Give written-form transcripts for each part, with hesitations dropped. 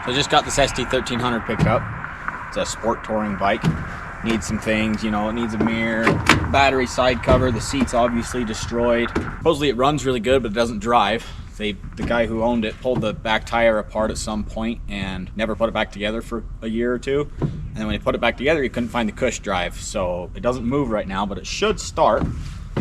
I just got this ST1300 pickup. It's a sport touring bike. Needs some things, you know, it needs a mirror, battery side cover, the seat's obviously destroyed. Supposedly it runs really good, but it doesn't drive. The guy who owned it pulled the back tire apart at some point and never put it back together for a year or two. And then when he put it back together, he couldn't find the cush drive. So it doesn't move right now, but it should start.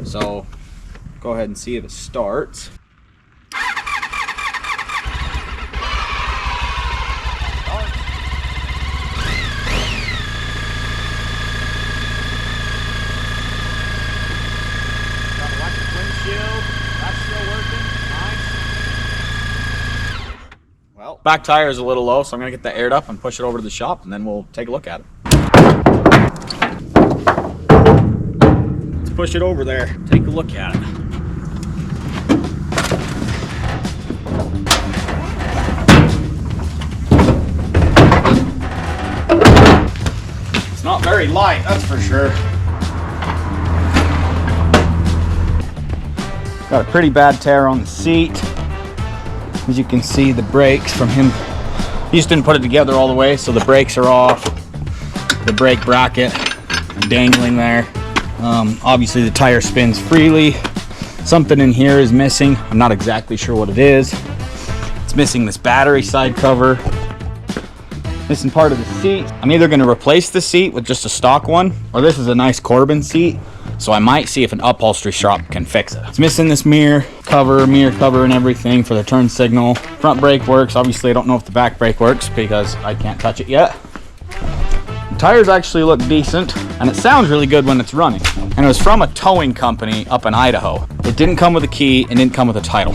So go ahead and see if it starts. Well, back tire is a little low, so I'm gonna get that aired up and push it over to the shop, and then we'll take a look at it. Let's push it over there, take a look at it. It's not very light, that's for sure. Got a pretty bad tear on the seat. As you can see, the brakes from him, he just didn't put it together all the way, so the brakes are off. The brake bracket dangling there. Obviously the tire spins freely. Something in here is missing. I'm not exactly sure what it is. It's missing this battery side cover. Missing part of the seat. I'm either going to replace the seat with just a stock one, or this is a nice Corbin seat. So I might see if an upholstery shop can fix it. It's missing this mirror cover and everything for the turn signal. Front brake works. Obviously I don't know if the back brake works because I can't touch it yet. The tires actually look decent and it sounds really good when it's running. And it was from a towing company up in Idaho. It didn't come with a key and didn't come with a title.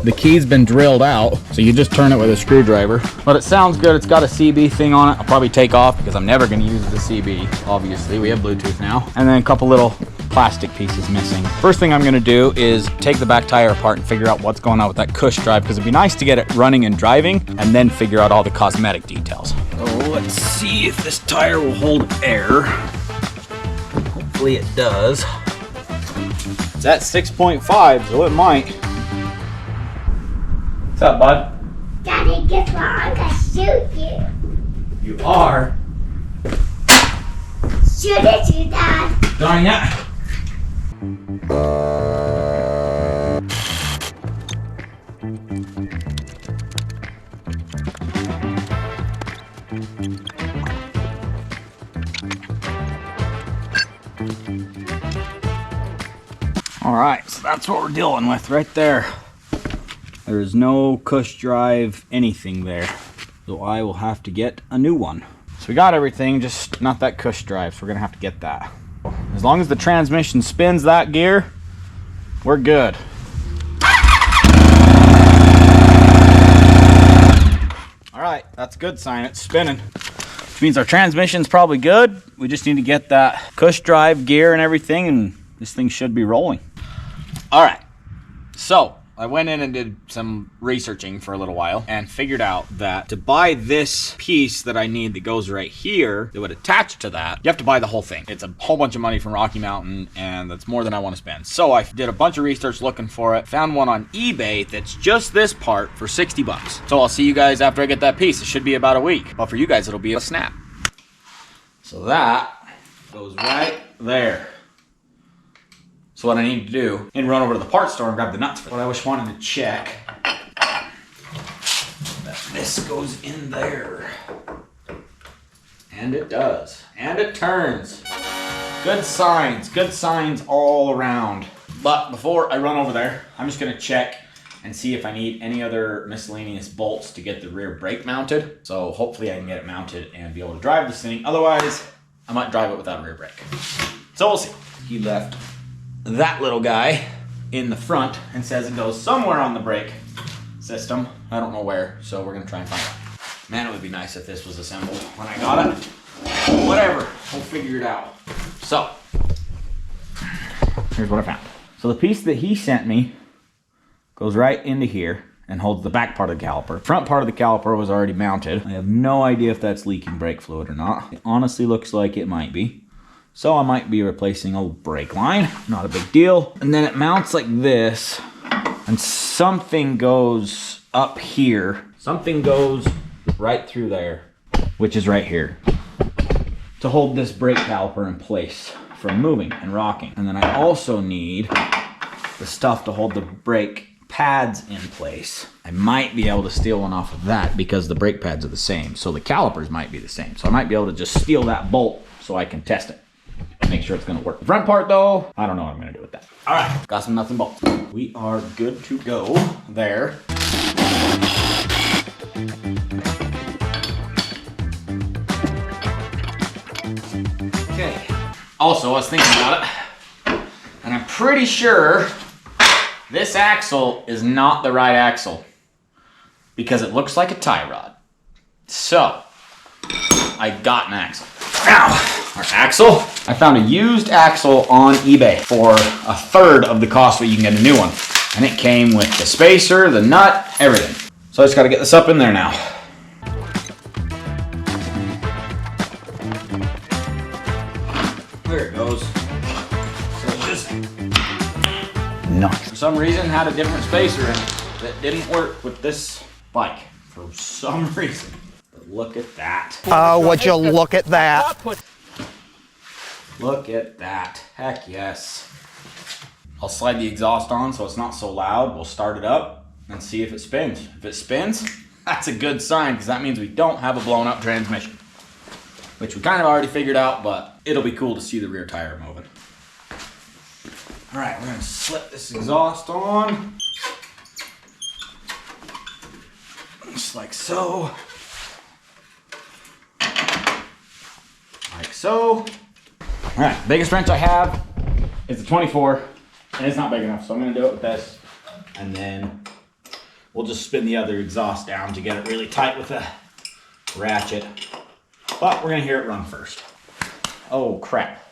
The key's been drilled out, so you just turn it with a screwdriver. But it sounds good. It's got a CB thing on it. I'll probably take off because I'm never going to use the CB, obviously. We have Bluetooth now. And then a couple little plastic pieces missing. First thing I'm going to do is take the back tire apart and figure out what's going on with that cush drive, because it'd be nice to get it running and driving and then figure out all the cosmetic details. Oh, let's see if this tire will hold air. Hopefully it does. It's at 6.5, so it might. What's up, bud? Daddy, guess what? I'm gonna shoot you. You are? Shoot at you, Dad. Darn ya. All right, so that's what we're dealing with right there. There is no cush drive anything there, so I will have to get a new one. So we got everything, just not that cush drive, so we're gonna have to get that. As long as the transmission spins that gear, we're good. All right, that's a good sign, it's spinning. Which means our transmission's probably good. We just need to get that cush drive gear and everything, and this thing should be rolling. All right, so I went in and did some researching for a little while and figured out that to buy this piece that I need that goes right here that would attach to that, you have to buy the whole thing. It's a whole bunch of money from Rocky Mountain, and that's more than I want to spend. So I did a bunch of research looking for it, found one on eBay that's just this part for 60 bucks. So I'll see you guys after I get that piece. It should be about a week, but for you guys it'll be a snap. So that goes right there. So what I need to do is run over to the parts store and grab the nuts for it. What I was wanting to check, that this goes in there. And it does. And it turns. Good signs all around. But before I run over there, I'm just gonna check and see if I need any other miscellaneous bolts to get the rear brake mounted. So hopefully I can get it mounted and be able to drive this thing. Otherwise, I might drive it without a rear brake. So we'll see. He left that little guy in the front and says it goes somewhere on the brake system. I don't know where, so we're gonna try and find out. Man, it would be nice if this was assembled when I got it. Whatever, we'll figure it out. So, here's what I found. So the piece that he sent me goes right into here and holds the back part of the caliper. Front part of the caliper was already mounted. I have no idea if that's leaking brake fluid or not. It honestly looks like it might be. So I might be replacing a brake line, not a big deal. And then it mounts like this, and something goes up here. Something goes right through there, which is right here, to hold this brake caliper in place from moving and rocking. And then I also need the stuff to hold the brake pads in place. I might be able to steal one off of that because the brake pads are the same. So the calipers might be the same. So I might be able to just steal that bolt so I can test it and make sure it's gonna work. The front part though, I don't know what I'm gonna do with that. All right, got some nuts and bolts. We are good to go there. Okay. Also, I was thinking about it, and I'm pretty sure this axle is not the right axle because it looks like a tie rod. So, I got an axle. Now, our axle, I found a used axle on eBay for 1/3 of the cost what you can get a new one. And it came with the spacer, the nut, everything. So I just gotta get this up in there now. There it goes. So it's just nice. For some reason, had a different spacer in it that didn't work with this bike. For some reason. But look at that. Oh, would you look at that? Look at that. Heck yes. I'll slide the exhaust on so it's not so loud. We'll start it up and see if it spins. If it spins, that's a good sign because that means we don't have a blown up transmission. Which we kind of already figured out, but it'll be cool to see the rear tire moving. All right, we're gonna slip this exhaust on. Just like so. Like so. All right, biggest wrench I have is a 24, and it's not big enough, so I'm gonna do it with this, and then we'll just spin the other exhaust down to get it really tight with a ratchet. But we're gonna hear it run first. Oh crap,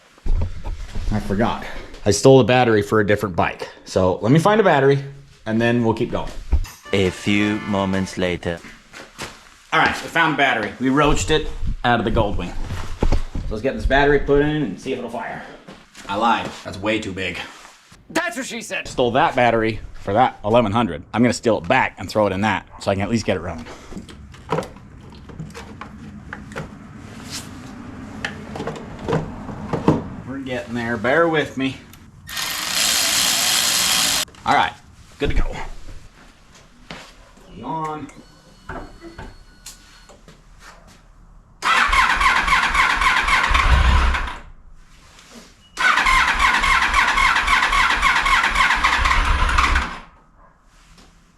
I forgot. I stole a battery for a different bike. So let me find a battery, and then we'll keep going. A few moments later. All right, we found a battery. We roached it out of the Goldwing. So let's get this battery put in and see if it'll fire. I lied, that's way too big. That's what she said. Stole that battery for that 1100. I'm gonna steal it back and throw it in that so I can at least get it running. We're getting there, bear with me. All right, good to go. On.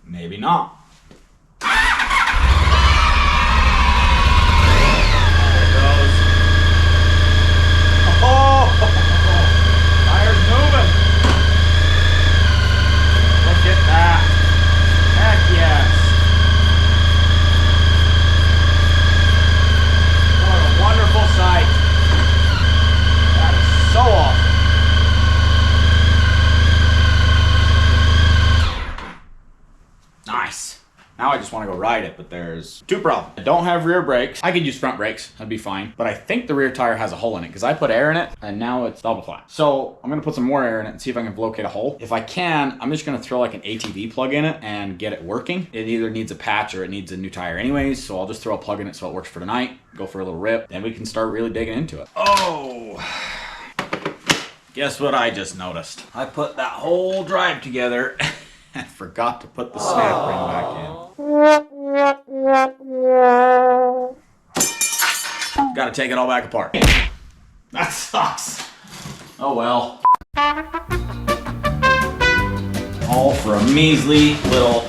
Maybe not. There it goes. Oh, tire's moving. Look at that. Heck yes. What a wonderful sight. That is so awesome. Nice. Now I just want to go ride it, but there's two problems. I don't have rear brakes. I could use front brakes, that'd be fine. But I think the rear tire has a hole in it because I put air in it and now it's double flat. So I'm gonna put some more air in it and see if I can locate a hole. If I can, I'm just gonna throw like an ATV plug in it and get it working. It either needs a patch or it needs a new tire anyways. So I'll just throw a plug in it so it works for tonight, go for a little rip, then we can start really digging into it. Oh, guess what I just noticed? I put that whole drive together and forgot to put the snap ring back in. Gotta take it all back apart. That sucks. Oh well. All for a measly little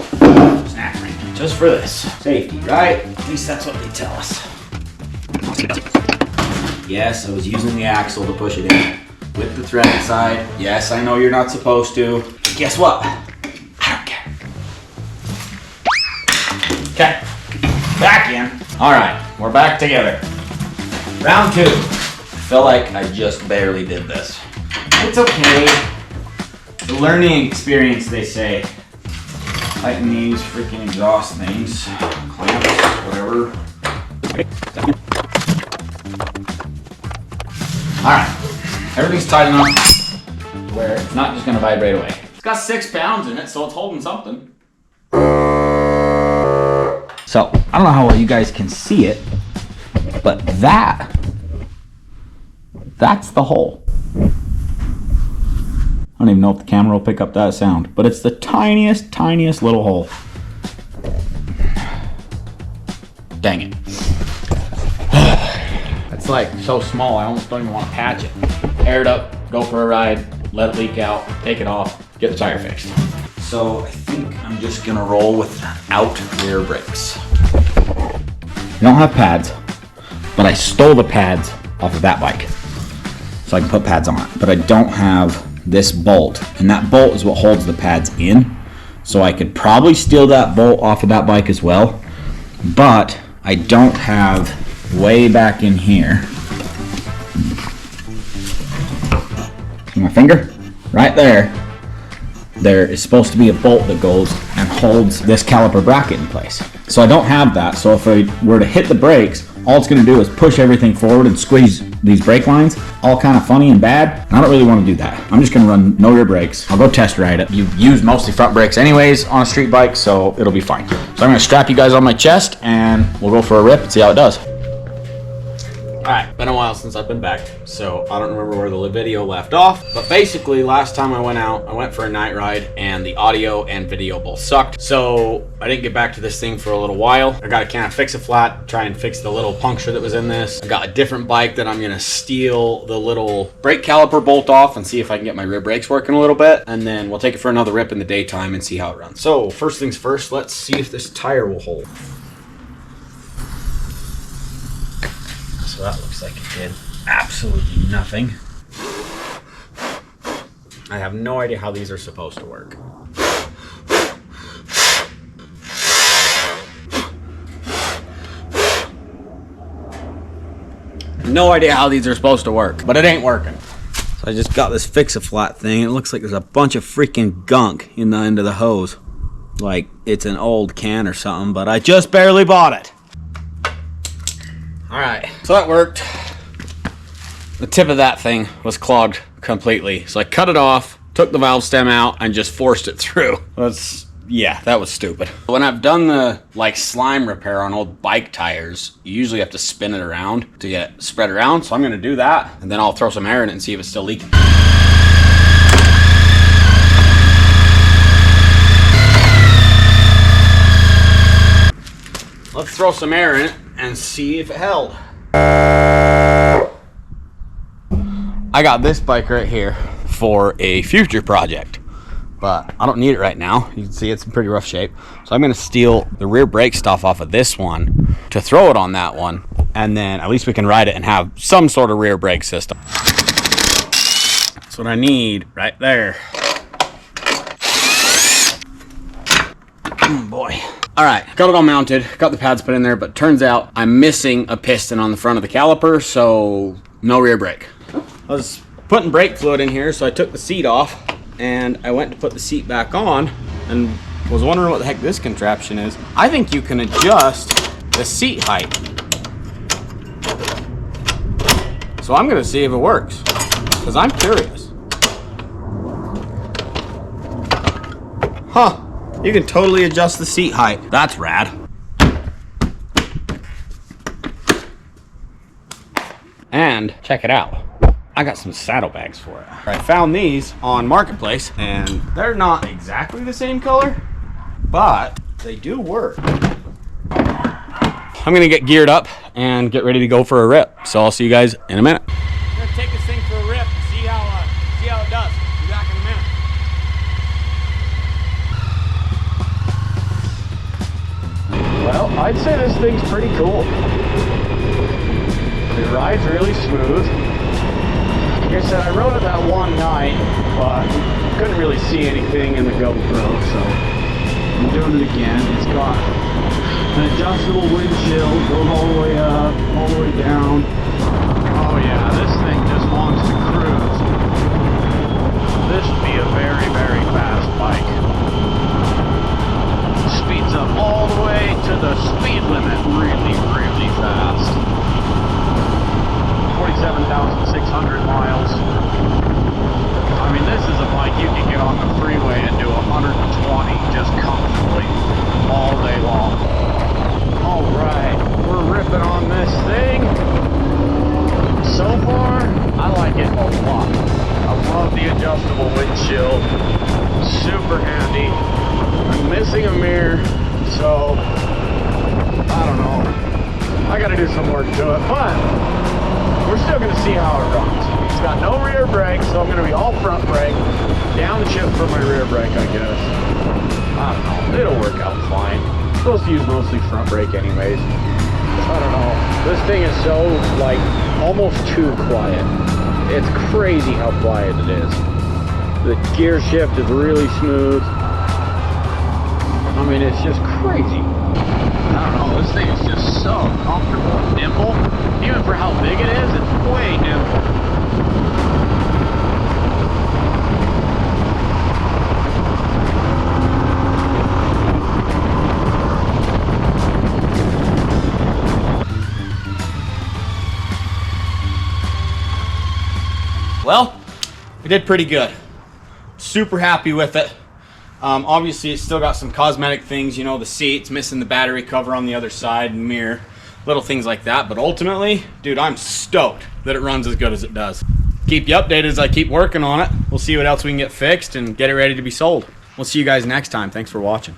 snap ring. Just for this. Safety, right? At least that's what they tell us. Yes, I was using the axle to push it in with the thread inside. Yes, I know you're not supposed to. But guess what? Okay, back in. All right, we're back together. Round two. I feel like I just barely did this. It's okay. It's a learning experience, they say. Tighten these freaking exhaust things. Clamps, whatever. All right, everything's tight enough where it's not just gonna vibrate away. It's got 6 pounds in it, so it's holding something. So I don't know how well you guys can see it, but that's the hole. I don't even know if the camera will pick up that sound, but it's the tiniest, tiniest little hole. Dang it. It's like so small, I almost don't even want to patch it. Air it up, go for a ride, let it leak out, take it off, get the tire fixed. So I think I'm just gonna roll without rear brakes. I don't have pads, but I stole the pads off of that bike, so I can put pads on it. But I don't have this bolt, and that bolt is what holds the pads in. So I could probably steal that bolt off of that bike as well, but I don't have way back in here. See my finger? Right there. There is supposed to be a bolt that goes and holds this caliper bracket in place. So I don't have that, so if I were to hit the brakes, all it's gonna do is push everything forward and squeeze these brake lines, all kind of funny and bad. I don't really wanna do that. I'm just gonna run no rear brakes. I'll go test ride it. You use mostly front brakes anyways on a street bike, so it'll be fine. So I'm gonna strap you guys on my chest and we'll go for a rip and see how it does. Alright, been a while since I've been back, so I don't remember where the video left off, but basically last time I went out, I went for a night ride and the audio and video both sucked, so I didn't get back to this thing for a little while. I gotta kind of fix a flat, try and fix the little puncture that was in this. I got a different bike that I'm gonna steal the little brake caliper bolt off and see if I can get my rear brakes working a little bit, and then we'll take it for another rip in the daytime and see how it runs. So first things first, let's see if this tire will hold. So that looks like it did absolutely nothing. I have no idea how these are supposed to work. No idea how these are supposed to work, but it ain't working. So I just got this Fix-A-Flat thing. It looks like there's a bunch of freaking gunk in the end of the hose. Like it's an old can or something, but I just barely bought it. Alright, so that worked. The tip of that thing was clogged completely. So I cut it off, took the valve stem out, and just forced it through. Yeah, that was stupid. When I've done the slime repair on old bike tires, you usually have to spin it around to get it spread around. So I'm gonna do that, and then I'll throw some air in it and see if it's still leaking. Let's throw some air in it and see if it held. I got this bike right here for a future project, but I don't need it right now. You can see it's in pretty rough shape. So I'm gonna steal the rear brake stuff off of this one to throw it on that one, and then at least we can ride it and have some sort of rear brake system. That's what I need right there. Oh boy. All right, got it all mounted, got the pads put in there, but turns out I'm missing a piston on the front of the caliper, so no rear brake. I was putting brake fluid in here, so I took the seat off, and I went to put the seat back on, and was wondering what the heck this contraption is. I think you can adjust the seat height. So I'm gonna see if it works, because I'm curious. Huh. You can totally adjust the seat height. That's rad. And check it out. I got some saddlebags for it. I found these on Marketplace, and they're not exactly the same color, but they do work. I'm gonna get geared up and get ready to go for a rip. So I'll see you guys in a minute. I'm gonna take this thing for a rip and see how it does. Be back in a minute. Well, I'd say this thing's pretty cool. It rides really smooth. Like I said, I rode it that one night, but couldn't really see anything in the GoPro, so I'm doing it again. It's got an adjustable windshield, goes all the way up, all the way down. Oh yeah, this thing just wants to cruise. This would be a very, very fast bike. Speeds up all the way to the speed limit really, really fast. 47,600 miles. I mean, this is a bike you can get on the freeway and do 120 just comfortably all day long. Oh chill, super handy. I'm missing a mirror, so I don't know. I gotta do some work to it, but we're still gonna see how it runs. It's got no rear brake, so I'm gonna be all front brake. Downshift for my rear brake, I guess. I don't know, it'll work out fine. I'm supposed to use mostly front brake anyways. I don't know. This thing is so, like, almost too quiet. It's crazy how quiet it is. The gear shift is really smooth. I mean, it's just crazy. I don't know, this thing is just so comfortable and nimble. Even for how big it is, it's way nimble. Well, we did pretty good. Super happy with it. Obviously, it's still got some cosmetic things, you know, the seat's missing the battery cover on the other side and mirror, little things like that. But ultimately, dude, I'm stoked that it runs as good as it does. Keep you updated as I keep working on it. We'll see what else we can get fixed and get it ready to be sold. We'll see you guys next time. Thanks for watching.